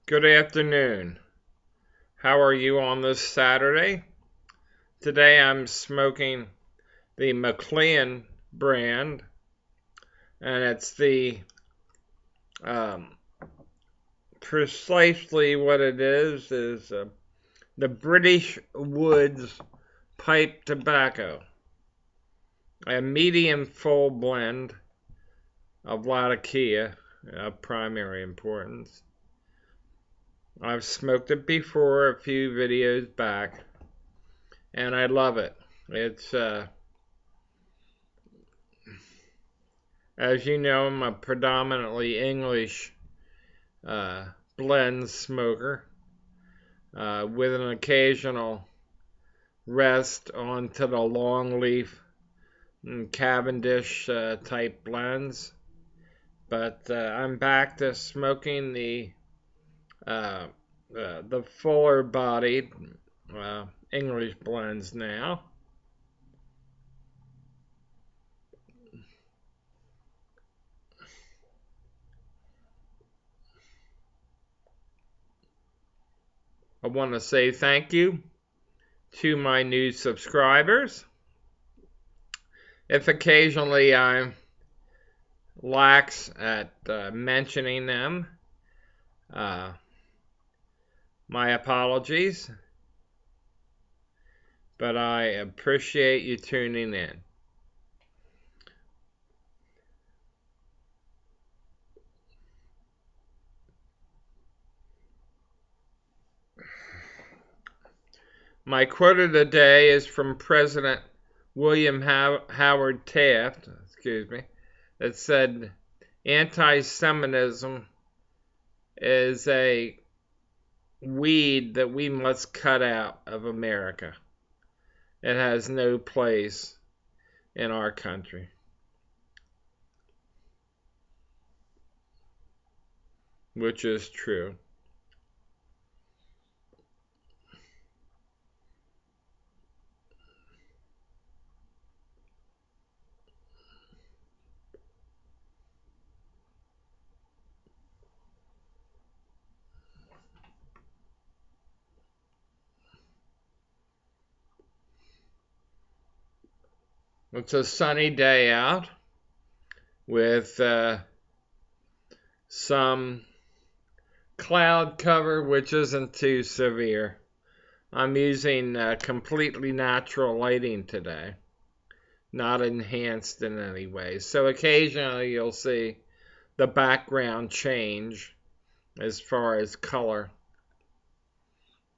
Good afternoon. How are you on this Saturday? Today I'm smoking the McLean brand, and it's um, precisely what it is the British Woods pipe tobacco, a medium full blend of Latakia of primary importance. I've smoked it before a few videos back, and I love it. It's, as you know, I'm a predominantly English blend smoker with an occasional rest onto the long leaf and Cavendish type blends. But I'm back to smoking the fuller bodied English blends now. I want to say thank you to my new subscribers. If occasionally I'm lax at mentioning them, my apologies, but I appreciate you tuning in. My quote of the day is from President William Howard Taft, that said, "Anti-Semitism is a weed that we must cut out of America. It has no place in our country." Which is true. It's a sunny day out with some cloud cover, which isn't too severe. I'm using completely natural lighting today, not enhanced in any way. So occasionally you'll see the background change as far as color.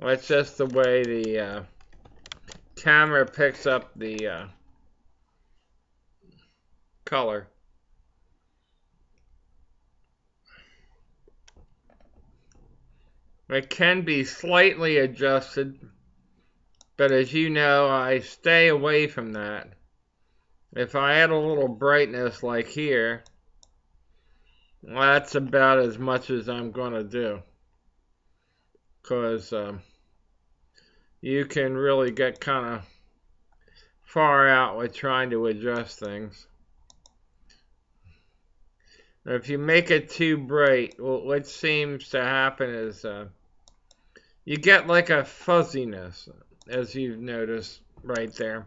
That's just the way the camera picks up the color. It can be slightly adjusted, but as you know, I stay away from that. If I add a little brightness like here, well, that's about as much as I'm going to do. Because you can really get kind of far out with trying to adjust things. If you make it too bright, well, what seems to happen is you get like a fuzziness, as you've noticed right there.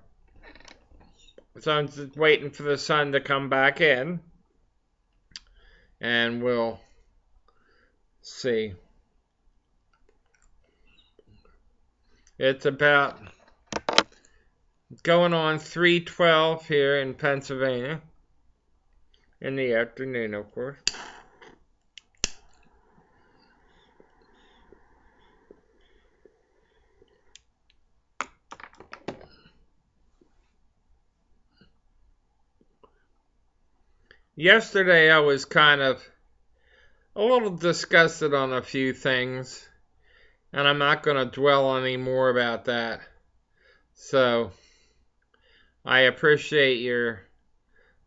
So I'm just waiting for the sun to come back in, and we'll see. It's about going on 3:12 here in Pennsylvania, in the afternoon, of course. Yesterday I was kind of a little disgusted on a few things, and I'm not going to dwell any more about that. So I appreciate your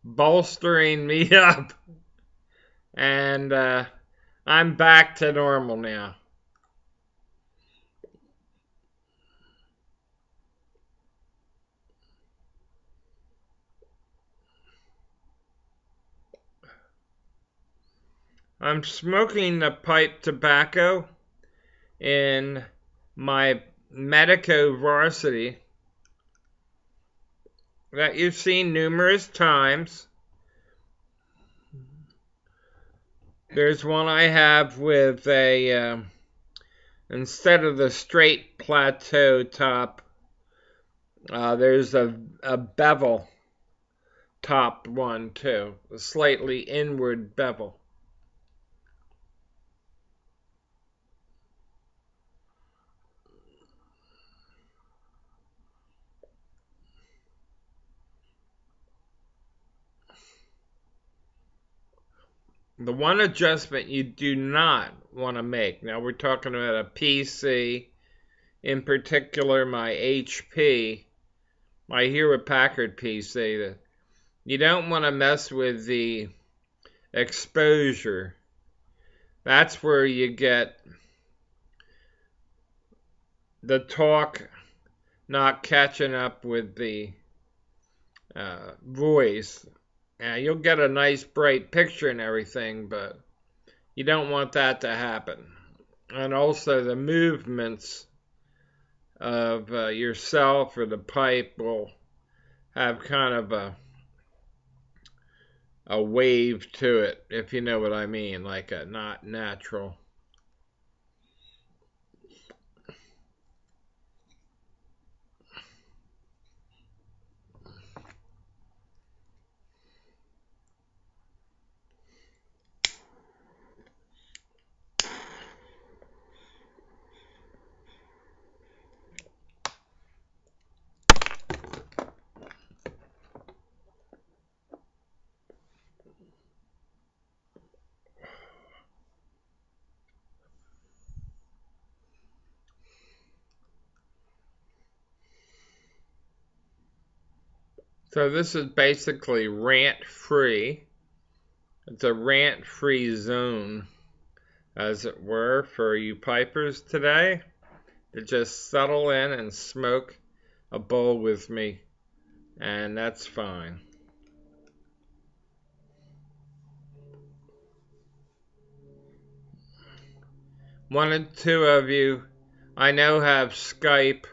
bolstering me up, and I'm back to normal now. I'm smoking the pipe tobacco in my Medico varsity that you've seen numerous times. There's one I have with a, instead of the straight plateau top, there's a bevel top one too, a slightly inward bevel. The one adjustment you do not want to make, now we're talking about a PC, in particular my HP, my Hewlett Packard PC, that you don't want to mess with the exposure. That's where you get the talk not catching up with the voice. You'll get a nice bright picture and everything, but you don't want that to happen. And also the movements of yourself or the pipe will have kind of a wave to it, if you know what I mean, like a not natural. So this is basically rant-free. It's a rant-free zone, as it were, for you pipers today to just settle in and smoke a bowl with me, and that's fine. One or two of you I know have Skype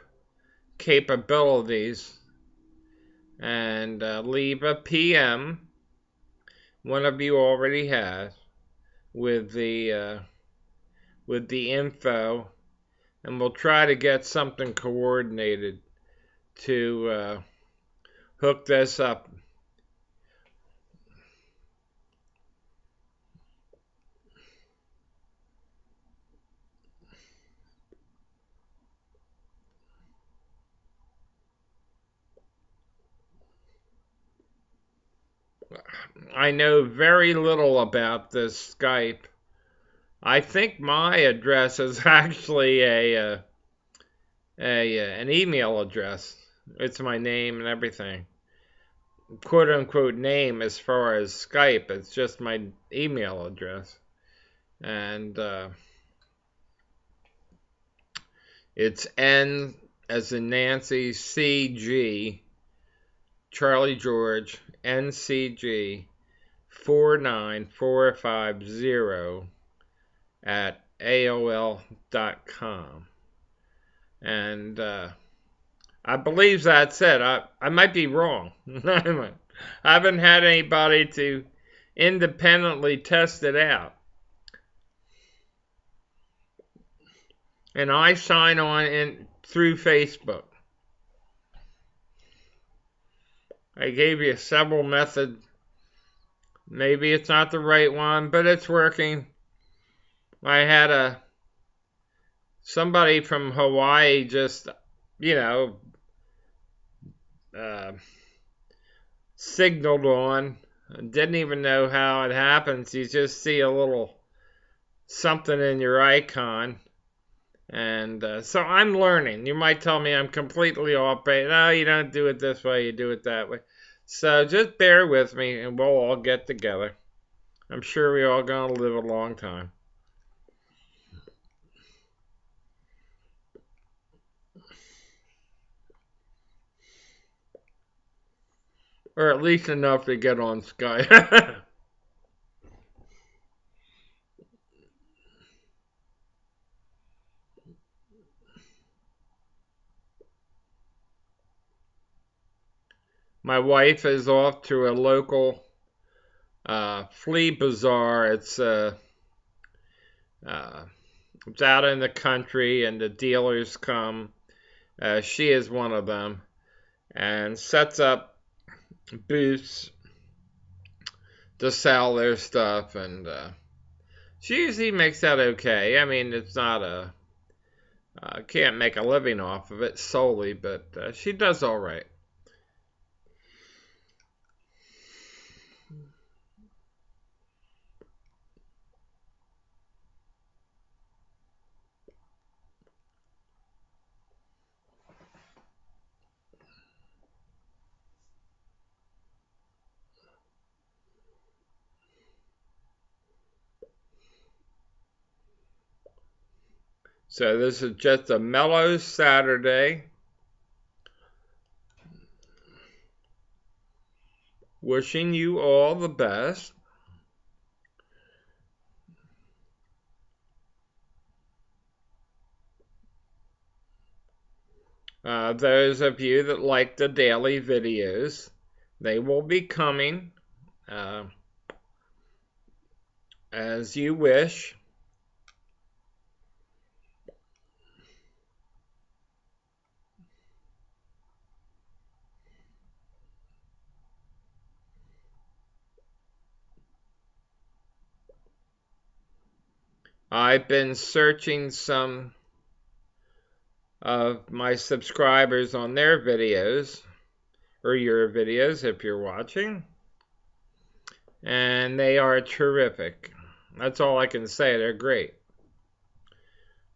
capabilities, and leave a PM. One of you already has with the info, and we'll try to get something coordinated to hook this up. I know very little about this Skype. I think my address is actually an email address. It's my name and everything. Quote unquote name as far as Skype. It's just my email address. And it's N as in Nancy, CG, Charlie George, NCG 49450 at AOL.com. And I believe that's it. I might be wrong. I haven't had anybody to independently test it out. And I sign on through Facebook. I gave you several methods. Maybe it's not the right one, but it's working. I had somebody from Hawaii just, signaled on. Didn't even know how it happens. You just see a little something in your icon. And so I'm learning. You might tell me I'm completely off, but no, you don't do it this way, you do it that way. So just bear with me and we'll all get together. I'm sure we're all going to live a long time. Or at least enough to get on Skype. My wife is off to a local flea bazaar. It's out in the country, and the dealers come. She is one of them, and sets up booths to sell their stuff, and she usually makes that okay. I mean, it's not can't make a living off of it solely, but she does all right. So this is just a mellow Saturday. Wishing you all the best. Those of you that like the daily videos, they will be coming as you wish. I've been searching some of my subscribers on their videos, or your videos if you're watching, and they are terrific. That's all I can say. They're great.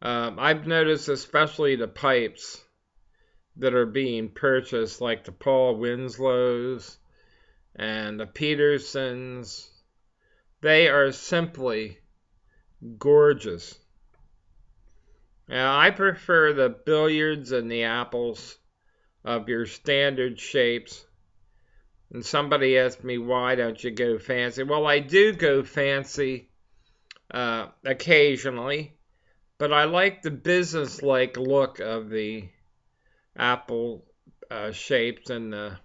I've noticed especially the pipes that are being purchased, like the Paul Winslows and the Petersons. They are simply gorgeous. Now, I prefer the billiards and the apples of your standard shapes. And somebody asked me, why don't you go fancy? Well, I do go fancy occasionally, but I like the business-like look of the apple shapes and the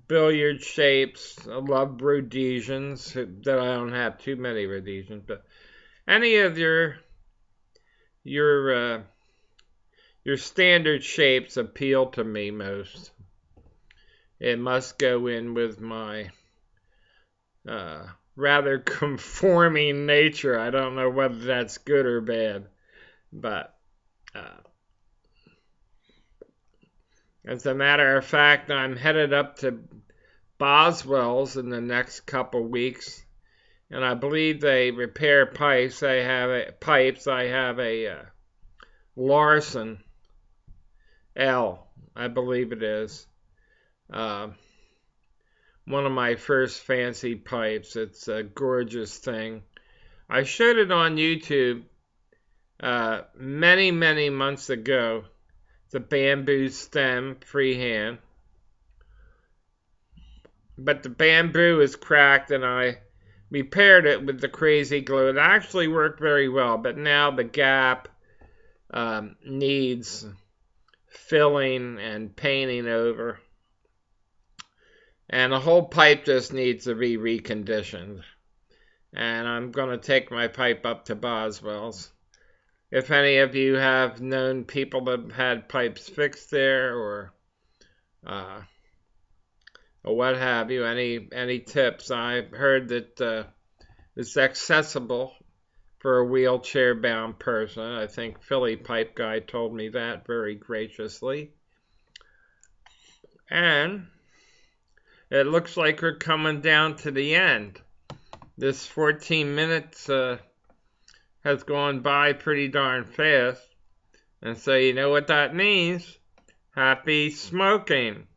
billiard shapes. I love Rhodesians, that I don't have too many Rhodesians, but any of your standard shapes appeal to me most. It must go in with my rather conforming nature. I don't know whether that's good or bad, but as a matter of fact, I'm headed up to Boswell's in the next couple weeks, and I believe they repair pipes. I have a Larson L, I believe it is. One of my first fancy pipes. It's a gorgeous thing. I showed it on YouTube many, many months ago. It's a bamboo stem, freehand. But the bamboo is cracked, and I repaired it with the crazy glue. It actually worked very well, but now the gap needs filling and painting over. And the whole pipe just needs to be reconditioned. And I'm going to take my pipe up to Boswell's. If any of you have known people that had pipes fixed there, or what have you, any tips? I heard that it's accessible for a wheelchair-bound person. I think Philly Pipe Guy told me that very graciously. And it looks like we're coming down to the end. This 14 minutes has gone by pretty darn fast. And so you know what that means. Happy smoking.